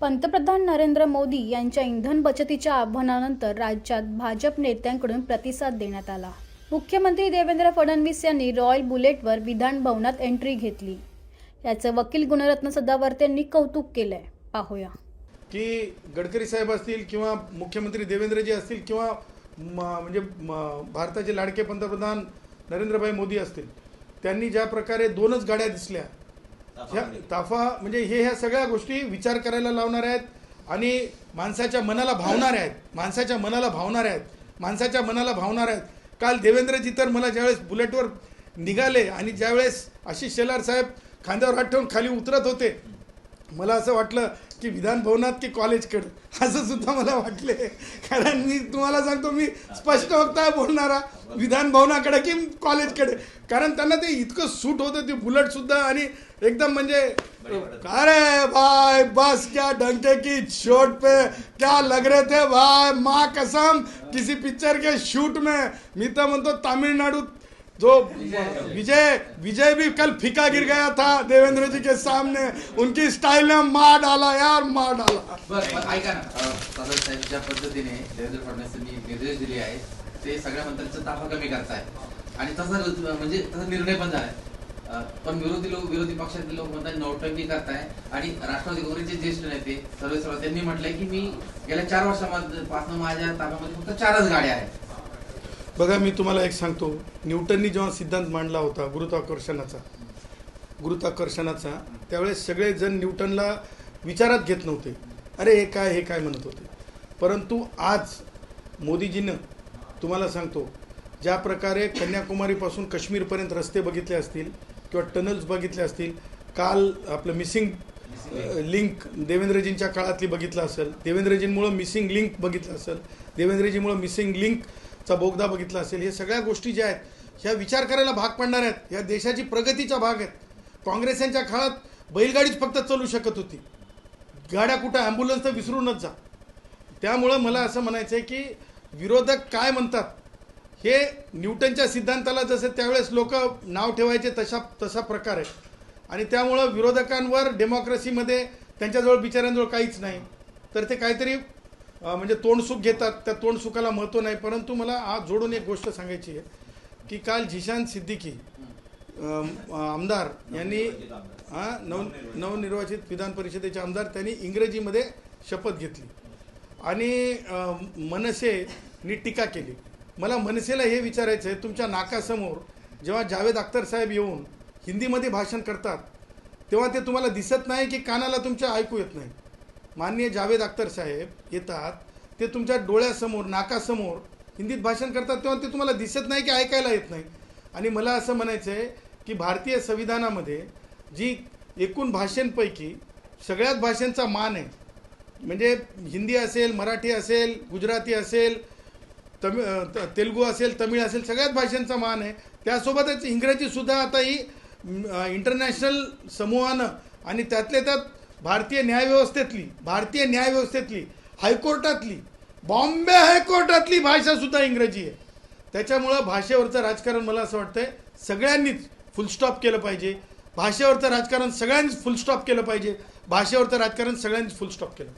पंतप्रधान नरेंद्र मोदी यांच्या इंधन बचतीच्या आवाहनानंतर राज्यात भाजप नेत्यांकडून प्रतिसाद देण्यात आला। मुख्यमंत्री देवेंद्र फडणवीस यांनी रॉयल बुलेटवर विधान भवनात एंट्री घेतली। याचे वकील गुणरत्न सदावर्ते यांनी कौतुक केले। पाहूया की गडकरी साहेब असतील किंवा मुख्यमंत्री देवेंद्रजी असतील किंवा म्हणजे भारताचे लाडके पंतप्रधान नरेंद्रभाई मोदी असतील, त्यांनी ज्या प्रकारे दोनच गाड्या दिसल्या, ताफा म्हणजे ह्या सगळ्या गोष्टी विचार करायला लावणार आहेत आणि माणसाच्या मनाला भावणार आहेत। काल देवेंद्रजी तर मला ज्यावेळेस बुलेटवर निघाले आणि ज्यावेळेस आशिष शेलार साहेब खांद्यावर हात ठेवून खाली उतरत होते, मला असं वाटलं की विधान भवनात की कॉलेजकडे, असं सुद्धा मला वाटले। कारण मी तुम्हाला सांगतो, मी स्पष्ट वक्ता बोलणारा, विधान भवनाकडे की कॉलेजकडे, कारण त्यांना ते इतकं सूट होतं, ते बुलेट सुद्धा। आणि एकदम म्हणजे अरे भाई बस क्या डंके की चोट पे क्या लग रहे थे भाई, माँ कसम किसी पिक्चर के शूट में। मी तर म्हणतो तामिळनाडू जो विजय भी कल फीका गिर गया था देवेंद्र जी के सामने, उनकी स्टाइल ने मार डाला यार, मार डाला। बरं ऐका ना, सदस्य साहेब ज्या पद्धतीने देवेंद्र फडणवीसांनी निर्देश दिले आहेत, ते सगळ्या मंत्र्यांचा ताफा कमी करताय आणि तसा निर्णय पण झालाय। पण विरोधी पक्षातील लोक म्हणतात नौटंकी करताय आणि राष्ट्रवादी काँग्रेसचे ज्येष्ठ नेते सर्व त्यांनी म्हटलंय की मी गेल्या 4 वर्षांपासून माझ्या ताब्यामध्ये फक्त 4च गाड्या आहेत। बघा, मी तुम्हाला एक सांगतो, न्यूटननी जेव्हा सिद्धांत मांडला होता गुरुत्वाकर्षणाचा, त्यावेळेस सगळे जण न्यूटनला विचारात घेत नव्हते, अरे हे काय म्हणत होते। परंतु आज मोदीजीनं, तुम्हाला सांगतो, ज्या प्रकारे कन्याकुमारीपासून काश्मीरपर्यंत रस्ते बघितले असतील किंवा टनल्स बघितले असतील, काल आपलं मिसिंग लिंक देवेंद्रजींच्या काळातली बघितलं असेल, देवेंद्रजींमुळं मिसिंग लिंक बघितलं असेल, देवेंद्रजीमुळं मिसिंग लिंकचा बोगदा बघितला असेल, हे सगळ्या गोष्टी ज्या आहेत ह्या विचार करायला भाग पडणार आहेत, ह्या देशाची प्रगतीच्या भाग आहेत। काँग्रेसांच्या काळात बैलगाडीच फक्त चालू शकत होती, गाड्या कुठं, ॲम्ब्युलन्स तर विसरूनच जा। त्यामुळं मला असं म्हणायचं आहे की विरोधक काय म्हणतात, हे न्यूटनच्या सिद्धांताला जसं त्यावेळेस लोक नाव ठेवायचे तसा प्रकार आहे। आणि त्यामुळं विरोधकांवर डेमोक्रेसीमध्ये त्यांच्याजवळ बिचाऱ्यांजवळ काहीच नाही, तर ते काहीतरी म्हणजे तोंडसुख घेतात, त्या तोंडसुखाला महत्त्व नाही। परंतु मला आज जोडून एक गोष्ट सांगायची आहे की काल झिशान सिद्दीकी आमदार यांनी नवनिर्वाचित विधान परिषदेचे आमदार, त्यांनी इंग्रजीमध्ये शपथ घेतली आणि मनसेनी टीका केली। मला मनसेला हे विचारायचं आहे, तुमच्या नाकासमोर जेव्हा जावेद अख्तर साहेब येऊन हिंदीमध्ये भाषण करतात, तेव्हा ते तुम्हाला दिसत नाही की कानाला तुमच्या ऐकू येत नाही? माननीय जावेद अख्तर साहेब येतात, ते तुमच्या डोळ्यासमोर, नाकासमोर हिंदीत भाषण करतात, तेव्हा ते तुम्हाला दिसत नाही की ऐकायला येत नाही? आणि मला असं म्हणायचं आहे की भारतीय संविधानामध्ये जी एकूण भाषांपैकी सगळ्याच भाषांचा मान आहे, म्हणजे हिंदी असेल, मराठी असेल, गुजराती असेल, तेलुगू असेल, तमिळ असेल, सगळ्याच भाषांचा मान आहे। त्यासोबतच इंग्रजीसुद्धा आता ही इंटरनॅशनल समूहानं आणि त्यातल्या त्यात भारतीय न्यायव्यवस्थेतली हायकोर्टातली, बॉम्बे हायकोर्टातली भाषासुद्धा इंग्रजी आहे। त्याच्यामुळं भाषेवरचं राजकारण मला असं वाटतंय सगळ्यांनीच फुलस्टॉप केलं पाहिजे। भाषेवरचं राजकारण सगळ्यांनीच फुलस्टॉप केलं पाहिजे।